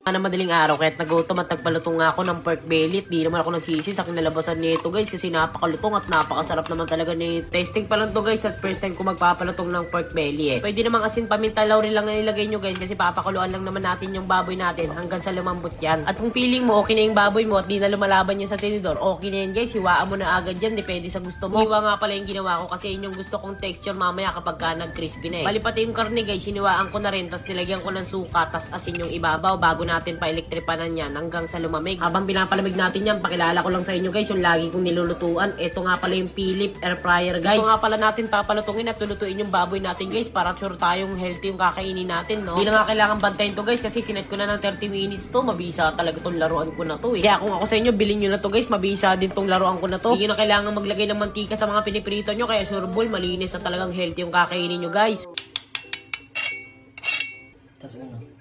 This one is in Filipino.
Na madaling araw kahit nagutom at nagpalutong nga ako ng pork belly. Di naman ako nagsisi sa kinalabasan nito guys kasi napakalutong at napakasarap naman talaga ni testing pa lang to guys at first time ko magpapalutong ng pork belly eh. Pwede namang asin paminta laurel lang na nilagay nyo guys kasi papakuluan lang naman natin yung baboy natin hanggang sa lumambot yan. At kung feeling mo okay na yung baboy mo at di na lumalaban yan sa tinidor, okay na yan guys, hiwaan mo na agad yan, depende sa gusto mo. Hiwa nga pala yung ginawa ko kasi yun yung gusto kong texture mamaya kapag ka nag-crispy na eh. Bali pati yung karne guys, hiniwaan ko na rin tas nilagyan ko ng suka tas asin yung ibabaw bago natin pa-elektripanan yan hanggang sa lumamig. Habang pinapalamig natin yan, pakilala ko lang sa inyo guys yung lagi kong nilulutuan. Ito nga pala yung Philip Air Fryer guys. Ito nga pala natin papalutungin at lulutuin yung baboy natin guys para sure tayong healthy yung kakainin natin, no? Hindi na nga kailangan bantayin to guys kasi sinet ko na ng 30 minutes to. Mabisa talaga tong laruan ko na to eh. Kaya kung ako sa inyo, bilhin nyo na to guys. Mabisa din tong laruan ko na to. Hindi na kailangan maglagay ng mantika sa mga piniprito nyo kaya sure ball, malinis at talagang healthy yung kakainin nyo guys. Tas ano?